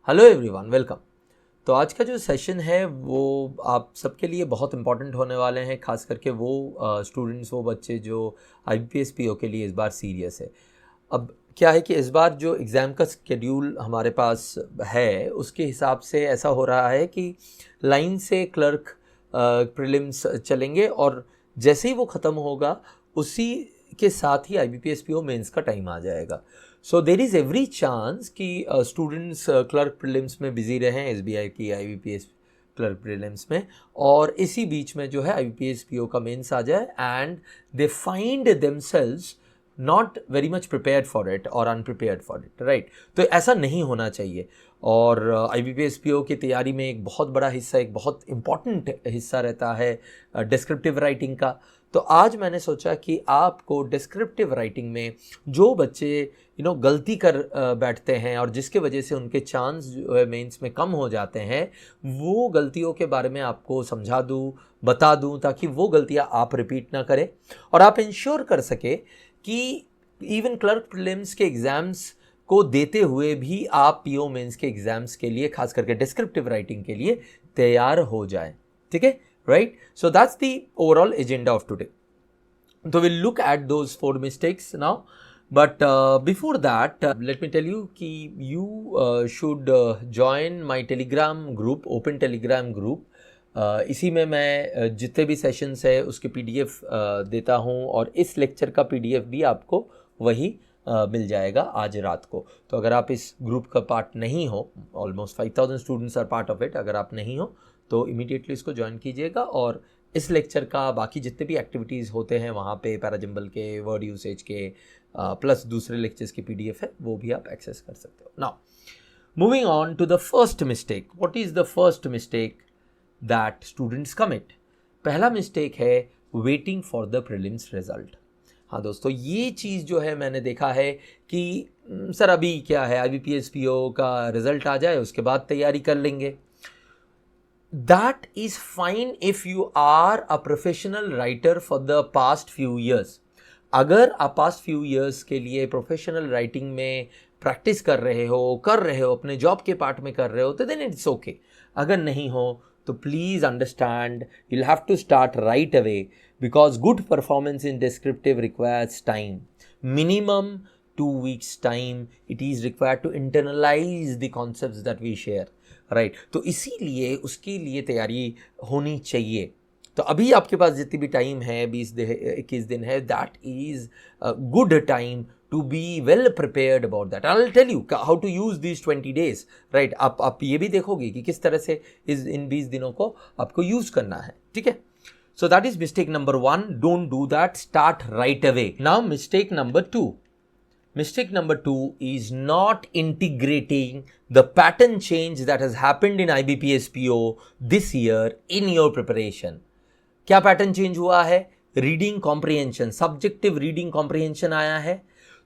Hello everyone, welcome. तो आज का जो सेशन है वो आप सबके लिए बहुत इंपॉर्टेंट होने वाले हैं, खास करके वो स्टूडेंट्स, वो बच्चे जो IBPS PO के लिए इस बार सीरियस है। अब क्या है कि इस बार जो एग्ज़ाम का स्केड्यूल हमारे पास है उसके हिसाब से ऐसा हो रहा है कि लाइन से क्लर्क प्रीलिम्स चलेंगे और जैसे ही वो ख़त्म होगा उसी के साथ ही IBPS PO मेंस का टाइम आ जाएगा। सो देर इज़ एवरी चांस कि स्टूडेंट्स क्लर्क प्रीलिम्स में बिजी रहें, SBI की IBPS क्लर्क प्रीलिम्स में, और इसी बीच में जो है IBPS PO का मेंस आ जाए and they find themselves not very much prepared for it और अनप्रिपेयर्ड फॉर इट, राइट। तो ऐसा नहीं होना चाहिए। और IBPS PO की तैयारी में एक बहुत बड़ा हिस्सा, एक बहुत इम्पॉर्टेंट हिस्सा रहता है डिस्क्रिप्टिव राइटिंग का। तो आज मैंने सोचा कि आपको डिस्क्रिप्टिव राइटिंग में जो बच्चे गलती कर बैठते हैं और जिसके वजह से उनके चांस जो है मेंस में कम हो जाते हैं, वो गलतियों के बारे में आपको समझा दूँ, बता दूँ, ताकि वो गलतियाँ आप रिपीट ना करें और आप इंश्योर कर सके कि इवन क्लर्क प्रीलिम्स के एग्ज़ाम्स को देते हुए भी आप PO मेंस के एग्ज़ाम्स के लिए, खास करके डिस्क्रिप्टिव राइटिंग के लिए तैयार हो जाएं। ठीक है, right. So that's the overall agenda of today. So we'll look at those 4 mistakes now. But before that, let me tell you कि you should join my Telegram group, Open Telegram group. इसी में मैं जितने भी sessions है उसके PDF देता हूँ और इस लेक्चर का PDF भी आपको वही मिल जाएगा आज रात को। तो अगर आप इस ग्रुप का पार्ट नहीं हो, almost 5000 students are part of it, अगर आप नहीं हो तो इमीडिएटली इसको ज्वाइन कीजिएगा और इस लेक्चर का बाकी जितने भी एक्टिविटीज़ होते हैं वहाँ पे, पैराजिम्बल के, वर्ड यूसेज के, प्लस दूसरे लेक्चर्स की PDF है, वो भी आप एक्सेस कर सकते हो। Now moving on to the first mistake. What is the first mistake that students commit? पहला मिस्टेक है waiting for the prelims result. हाँ दोस्तों, ये चीज़ जो है मैंने देखा है कि सर अभी क्या है, IBPS PO का रिजल्ट आ जाए उसके बाद तैयारी कर लेंगे। That is fine if you are a professional writer for the past few years. अगर आप past few years के लिए प्रोफेशनल राइटिंग में प्रैक्टिस कर रहे हो, अपने जॉब के पार्ट में कर रहे हो, तो देन इट्स ओके। अगर नहीं हो तो please understand, you'll have to start right away because good performance in descriptive requires time. Minimum 2 weeks time it is required to internalize the concepts that we share. Right तो इसीलिए उसके लिए तैयारी होनी चाहिए। तो अभी आपके पास जितनी भी टाइम है, 21 दिन है, that is good time to be well prepared about that. I will tell you how to use this 20 days, right. आप ये भी देखोगे कि किस तरह से इन 20 दिनों को आपको यूज़ करना है। ठीक है, so that is mistake number 1। Don't do that, start right away. Now mistake number 2. Mistake number 2 is not integrating the pattern change that has happened in IBPS PO this year in your preparation. क्या pattern change हुआ है? Reading comprehension, subjective reading comprehension आया है।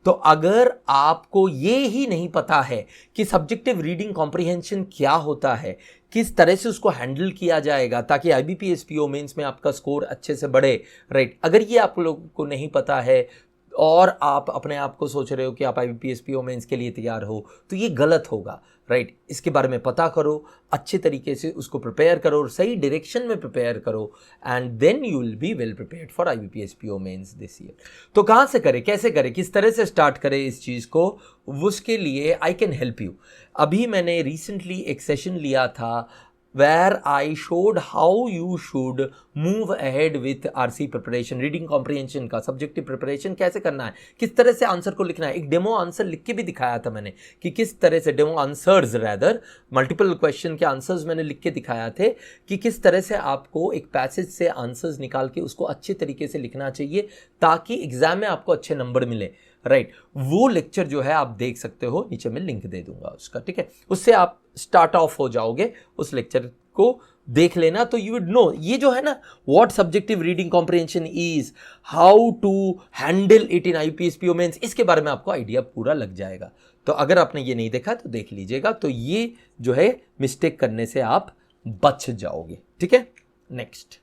तो अगर आपको ये ही नहीं पता है कि सब्जेक्टिव रीडिंग कॉम्प्रिहेंशन क्या होता है, किस तरह से उसको हैंडल किया जाएगा ताकि IBPS PO मेंस में आपका स्कोर अच्छे से बढ़े, राइट। अगर ये आप लोगों को नहीं पता है और आप अपने आप को सोच रहे हो कि आप IBPS PO मेंस के लिए तैयार हो, तो ये गलत होगा, राइट। इसके बारे में पता करो, अच्छे तरीके से उसको प्रिपेयर करो, सही डायरेक्शन में प्रिपेयर करो, and then you will be well prepared for IBPS PO mains this year. तो कहाँ से करें, कैसे करें, किस तरह से स्टार्ट करें इस चीज़ को, उसके लिए आई कैन हेल्प यू। अभी मैंने रिसेंटली एक सेशन लिया था where I showed how you should move ahead with RC preparation, reading comprehension का सब्जेक्टिव प्रिपरेशन कैसे करना है, किस तरह से आंसर को लिखना है। एक डेमो आंसर लिख के भी दिखाया था मैंने कि किस तरह से, demo answers rather, multiple question के आंसर्स मैंने लिख के दिखाया थे कि किस तरह से आपको एक पैसेज से आंसर्स निकाल के उसको अच्छे तरीके से लिखना चाहिए ताकि एग्जाम में आपको अच्छे नंबर मिले, राइट। वो लेक्चर जो है आप देख सकते हो, नीचे मैं लिंक दे दूंगा उसका, ठीक है। उससे आप स्टार्ट ऑफ हो जाओगे, उस लेक्चर को देख लेना तो यू वुड नो ये जो है ना, what subjective reading comprehension is, how to handle it in IBPS PO mains, इसके बारे में आपको आइडिया पूरा लग जाएगा। तो अगर आपने ये नहीं देखा तो देख लीजिएगा, तो ये जो है मिस्टेक करने से आप बच जाओगे। ठीक है, next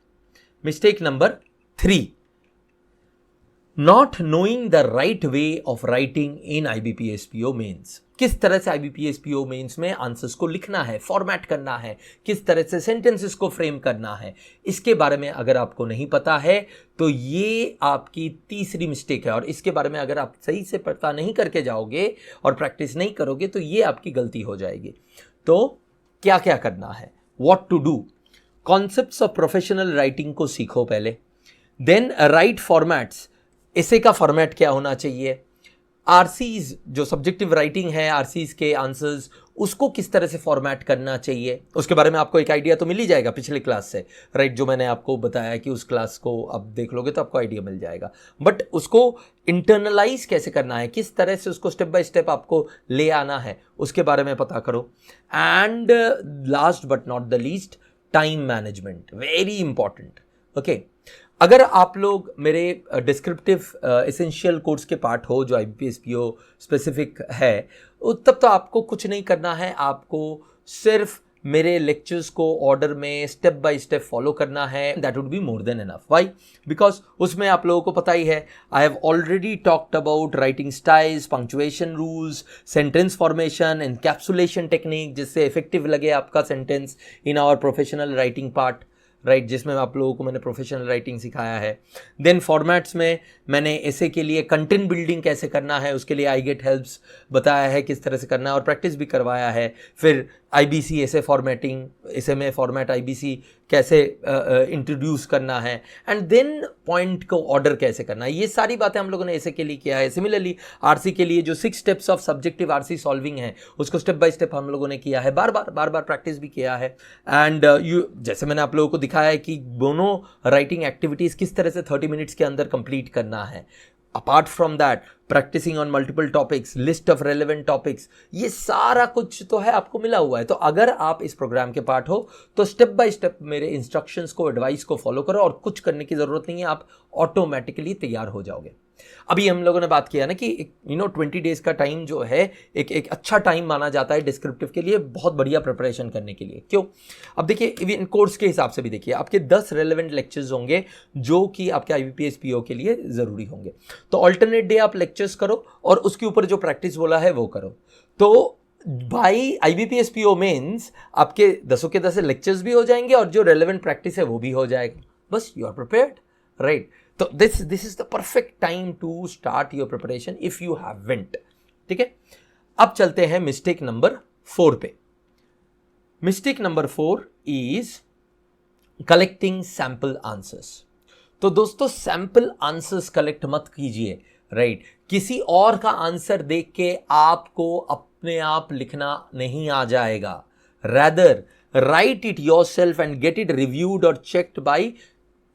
mistake number 3, not knowing the right way of writing in IBPS PO mains. किस तरह से IBPS PO मेंस में आंसर्स को लिखना है, फॉर्मेट करना है, किस तरह से सेंटेंसेस को फ्रेम करना है, इसके बारे में अगर आपको नहीं पता है तो ये आपकी तीसरी मिस्टेक है। और इसके बारे में अगर आप सही से पता नहीं करके जाओगे और प्रैक्टिस नहीं करोगे तो ये आपकी गलती हो जाएगी। तो क्या क्या करना है, what to do. Concepts of professional writing को सीखो पहले, देन राइट फॉर्मेट्स, ऐसे का फॉर्मेट क्या होना चाहिए, आरसीज जो सब्जेक्टिव राइटिंग है, आरसीज के आंसर्स उसको किस तरह से फॉर्मेट करना चाहिए, उसके बारे में आपको एक आइडिया तो मिल ही जाएगा पिछले क्लास से, राइट। जो मैंने आपको बताया कि उस क्लास को आप देख लोगे तो आपको आइडिया मिल जाएगा। बट उसको इंटरनलाइज कैसे करना है, किस तरह से उसको स्टेप बाय स्टेप आपको ले आना है, उसके बारे में पता करो। And last but not the least, time management, very important. Okay, अगर आप लोग मेरे डिस्क्रिप्टिव एसेंशियल कोर्स के पार्ट हो जो IBPS PO स्पेसिफिक है, तब तो आपको कुछ नहीं करना है, आपको सिर्फ मेरे लेक्चर्स को ऑर्डर में स्टेप बाय स्टेप फॉलो करना है। That would be more than enough. Why? Because उसमें आप लोगों को पता ही है, I have already talked about writing styles, punctuation rules, sentence formation, encapsulation technique, जिससे इफेक्टिव लगे आपका sentence in our professional writing part, right, जिसमें आप लोगों को मैंने प्रोफेशनल राइटिंग सिखाया है। देन फॉर्मेट्स में मैंने ऐसे के लिए कंटेंट बिल्डिंग कैसे करना है, उसके लिए आई गेट हेल्प्स बताया है किस तरह से करना है और प्रैक्टिस भी करवाया है। फिर IBC ऐसे फॉर्मेटिंग, ऐसे में फॉर्मेट IBC कैसे इंट्रोड्यूस करना है, एंड देन पॉइंट को ऑर्डर कैसे करना है, ये सारी बातें हम लोगों ने ऐसे के लिए किया है। सिमिलरली RC के लिए जो 6 steps of subjective RC solving है, उसको स्टेप बाय स्टेप हम लोगों ने किया है, बार बार प्रैक्टिस भी किया है। एंड जैसे मैंने आप लोगों को दिखाया है कि दोनों राइटिंग एक्टिविटीज़ किस तरह से 30 मिनट्स के अंदर कंप्लीट करना है। Apart from that, practicing on multiple topics, list of relevant topics, ये सारा कुछ तो है, आपको मिला हुआ है। तो अगर आप इस प्रोग्राम के पार्ट हो तो स्टेप बाय स्टेप मेरे इंस्ट्रक्शंस को, एडवाइस को फॉलो करो और कुछ करने की ज़रूरत नहीं है, आप ऑटोमेटिकली तैयार हो जाओगे। अभी हम लोगों ने बात किया ना कि 20 डेज का टाइम जो है एक अच्छा टाइम माना जाता है डिस्क्रिप्टिव के लिए, बहुत बढ़िया प्रिपरेशन करने के लिए। क्यों? अब देखिए, इवन कोर्स के हिसाब से भी देखिए, आपके 10 रेलेवेंट लेक्चर्स होंगे जो कि आपके IBPS PO के लिए ज़रूरी होंगे। तो ऑल्टरनेट डे आप लेक्चर्स करो और उसके ऊपर जो प्रैक्टिस बोला है वो करो। तो बाई IBPS PO मेंस आपके 10 के 10 लेक्चर्स भी हो जाएंगे और जो रेलेवेंट प्रैक्टिस है वो भी हो जाएगा। बस यू आर प्रिपेयर्ड, राइट। तो this is the perfect time to start your preparation if you haven't. ठीक है, अब चलते हैं मिस्टेक नंबर 4 पे। Mistake number 4 is collecting sample answers. तो दोस्तों, सैंपल आंसर्स कलेक्ट मत कीजिए, राइट। किसी और का आंसर देख के आपको अपने आप लिखना नहीं आ जाएगा। Rather write it yourself and get it reviewed और चेक्ड बाय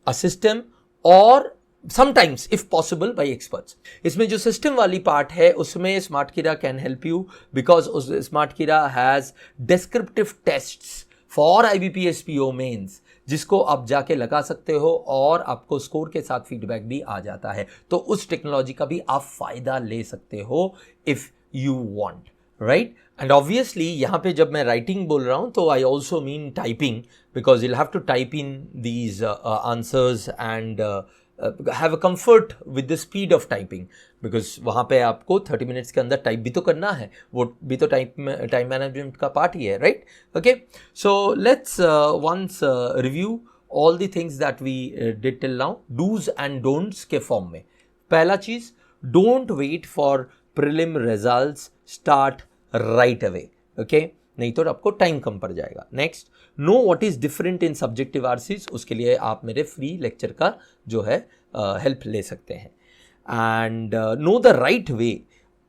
अ सिस्टम और sometimes if possible by experts. इसमें जो सिस्टम वाली पार्ट है उसमें Smartkeeda can help you, because Smartkeeda has descriptive tests for IBPS PO mains, जिसको आप जाके लगा सकते हो और आपको स्कोर के साथ फीडबैक भी आ जाता है। तो उस टेक्नोलॉजी का भी आप फायदा ले सकते हो if you want, right. And obviously यहाँ पे जब मैं राइटिंग बोल रहा हूँ तो I also mean typing, because you'll have to type in these answers and have a comfort with the speed of typing, because वहाँ पे आपको 30 मिनट्स के अंदर टाइप भी तो करना है, वो भी तो टाइम मैनेजमेंट का पार्ट ही है, right. Okay, so let's once review all the things that we did till now, dos and don'ts के फॉर्म में। पहला चीज, don't wait for prelim results, start right away. Okay, नहीं तो आपको टाइम कम पड़ जाएगा। Next, know what is different in subjective RCs, उसके लिए आप मेरे फ्री लेक्चर का जो है हेल्प ले सकते हैं। And know the right way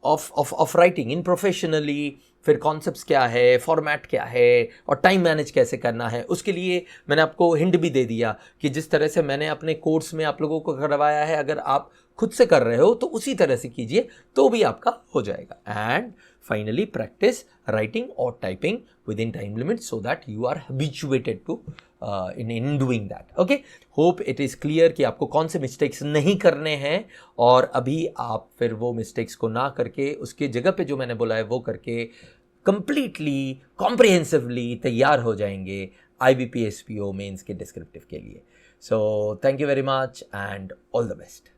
of writing in professionally, फिर कॉन्सेप्ट्स क्या है, फॉर्मेट क्या है और टाइम मैनेज कैसे करना है, उसके लिए मैंने आपको हिंट भी दे दिया कि जिस तरह से मैंने अपने कोर्स में आप लोगों को करवाया है, अगर आप खुद से कर रहे हो तो उसी तरह से कीजिए तो भी आपका हो जाएगा। एंड फाइनली, प्रैक्टिस राइटिंग और typing with in time limit so that you are habituated to in doing that. Okay, hope it is clear कि आपको कौन से मिस्टेक्स नहीं करने हैं और अभी आप फिर वो मिस्टेक्स को ना करके उसके जगह पे जो मैंने बोला है वो करके कंप्लीटली कॉम्प्रिहेंसिवली तैयार हो जाएंगे IBPS PO मेंस के डिस्क्रिप्टिव के लिए। So thank you very much and all the best.